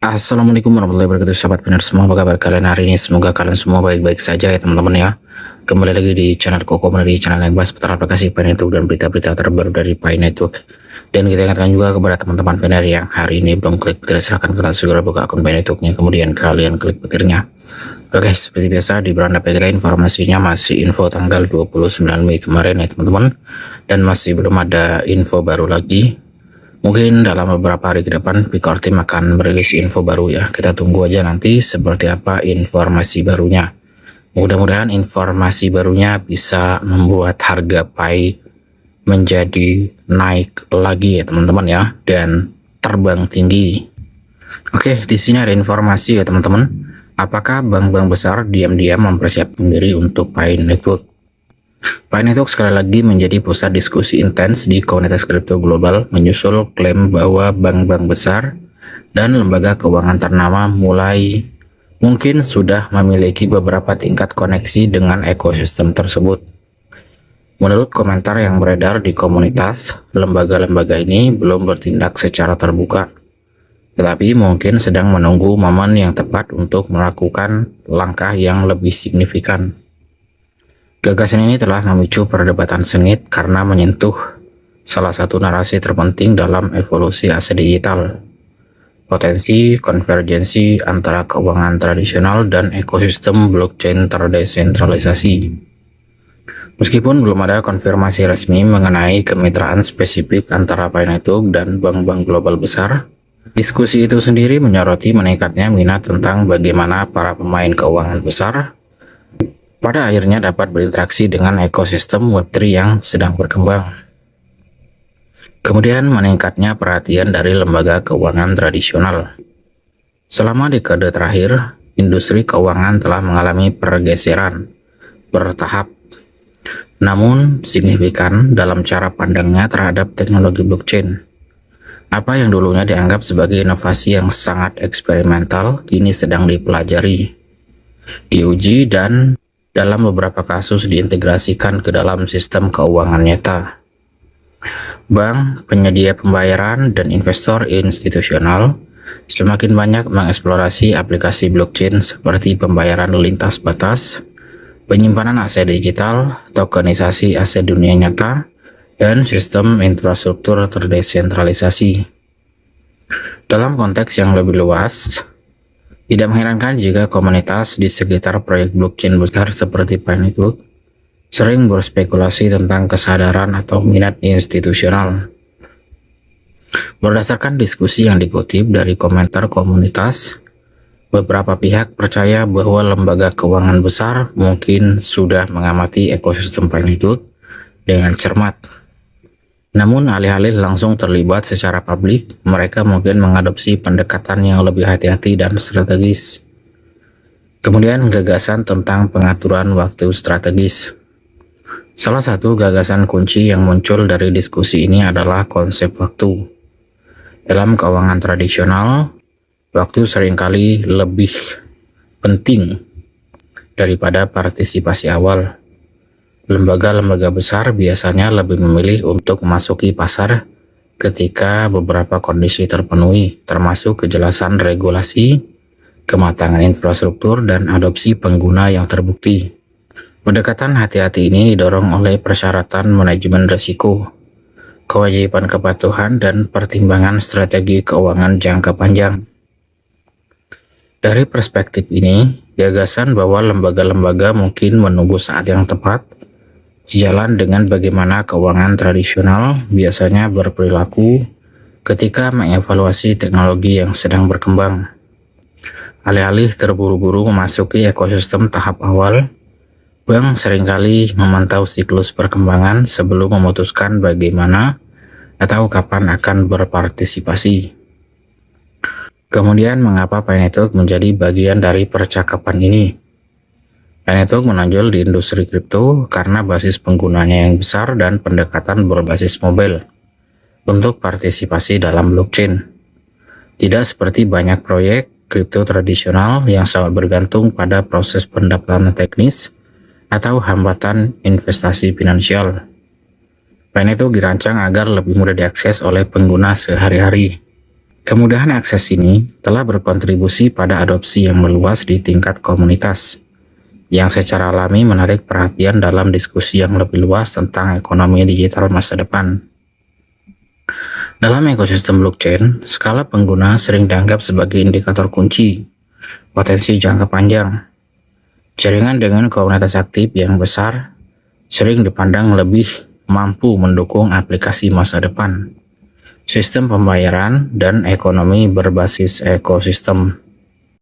Assalamualaikum warahmatullahi wabarakatuh, sahabat benar semua. Apa kabar kalian hari ini? Semoga kalian semua baik-baik saja ya teman-teman ya. Kembali lagi di channel Koko, di channel yang bahas seputar aplikasi Pi Network dan berita-berita terbaru dari Pi Network. Dan kita ingatkan juga kepada teman-teman Piner yang hari ini belum klik petir, silahkan kalian segera buka akun Pi Networknya, kemudian kalian klik petirnya. Oke, seperti biasa di beranda kita informasinya masih info tanggal 29 Mei kemarin ya teman-teman. Dan masih belum ada info baru lagi. Mungkin dalam beberapa hari ke depan Picor Team akan merilis info baru ya. Kita tunggu aja nanti seperti apa informasi barunya. Mudah-mudahan informasi barunya bisa membuat harga Pi menjadi naik lagi ya teman-teman ya, dan terbang tinggi. Oke, di sini ada informasi ya teman-teman. Apakah bank-bank besar diam-diam mempersiapkan diri untuk Pi Network? Pi Network sekali lagi menjadi pusat diskusi intens di komunitas kripto global, menyusul klaim bahwa bank-bank besar dan lembaga keuangan ternama mungkin sudah memiliki beberapa tingkat koneksi dengan ekosistem tersebut. Menurut komentar yang beredar di komunitas, lembaga-lembaga ini belum bertindak secara terbuka, tetapi mungkin sedang menunggu momen yang tepat untuk melakukan langkah yang lebih signifikan. Gagasan ini telah memicu perdebatan sengit karena menyentuh salah satu narasi terpenting dalam evolusi aset digital, potensi konvergensi antara keuangan tradisional dan ekosistem blockchain terdesentralisasi. Meskipun belum ada konfirmasi resmi mengenai kemitraan spesifik antara Pi Network dan bank-bank global besar, diskusi itu sendiri menyoroti meningkatnya minat tentang bagaimana para pemain keuangan besar pada akhirnya dapat berinteraksi dengan ekosistem Web3 yang sedang berkembang. Kemudian meningkatnya perhatian dari lembaga keuangan tradisional. Selama dekade terakhir, industri keuangan telah mengalami pergeseran bertahap, namun signifikan dalam cara pandangnya terhadap teknologi blockchain. Apa yang dulunya dianggap sebagai inovasi yang sangat eksperimental, kini sedang dipelajari, diuji, dan dalam beberapa kasus diintegrasikan ke dalam sistem keuangan nyata. Bank, penyedia pembayaran, dan investor institusional semakin banyak mengeksplorasi aplikasi blockchain seperti pembayaran lintas batas, penyimpanan aset digital, tokenisasi aset dunia nyata, dan sistem infrastruktur terdesentralisasi. Dalam konteks yang lebih luas, tidak mengherankan jika komunitas di sekitar proyek blockchain besar seperti Pi Network sering berspekulasi tentang kesadaran atau minat institusional. Berdasarkan diskusi yang dikutip dari komentar komunitas, beberapa pihak percaya bahwa lembaga keuangan besar mungkin sudah mengamati ekosistem Pi Network dengan cermat. Namun alih-alih langsung terlibat secara publik, mereka mungkin mengadopsi pendekatan yang lebih hati-hati dan strategis. Kemudian gagasan tentang pengaturan waktu strategis. Salah satu gagasan kunci yang muncul dari diskusi ini adalah konsep waktu. Dalam keuangan tradisional, waktu seringkali lebih penting daripada partisipasi awal. Lembaga-lembaga besar biasanya lebih memilih untuk memasuki pasar ketika beberapa kondisi terpenuhi, termasuk kejelasan regulasi, kematangan infrastruktur, dan adopsi pengguna yang terbukti. Pendekatan hati-hati ini didorong oleh persyaratan manajemen risiko, kewajiban kepatuhan, dan pertimbangan strategi keuangan jangka panjang. Dari perspektif ini, gagasan bahwa lembaga-lembaga mungkin menunggu saat yang tepat sejalan dengan bagaimana keuangan tradisional biasanya berperilaku ketika mengevaluasi teknologi yang sedang berkembang. Alih-alih terburu-buru memasuki ekosistem tahap awal, bank seringkali memantau siklus perkembangan sebelum memutuskan bagaimana atau kapan akan berpartisipasi. Kemudian mengapa Pi Network menjadi bagian dari percakapan ini? Pi Network menonjol di industri kripto karena basis penggunanya yang besar dan pendekatan berbasis mobile untuk partisipasi dalam blockchain. Tidak seperti banyak proyek kripto tradisional yang sangat bergantung pada proses pendaftaran teknis atau hambatan investasi finansial. Pi Network dirancang agar lebih mudah diakses oleh pengguna sehari-hari. Kemudahan akses ini telah berkontribusi pada adopsi yang meluas di tingkat komunitas, yang secara alami menarik perhatian dalam diskusi yang lebih luas tentang ekonomi digital masa depan. Dalam ekosistem blockchain, skala pengguna sering dianggap sebagai indikator kunci potensi jangka panjang. Jaringan dengan komunitas aktif yang besar sering dipandang lebih mampu mendukung aplikasi masa depan, sistem pembayaran, dan ekonomi berbasis ekosistem.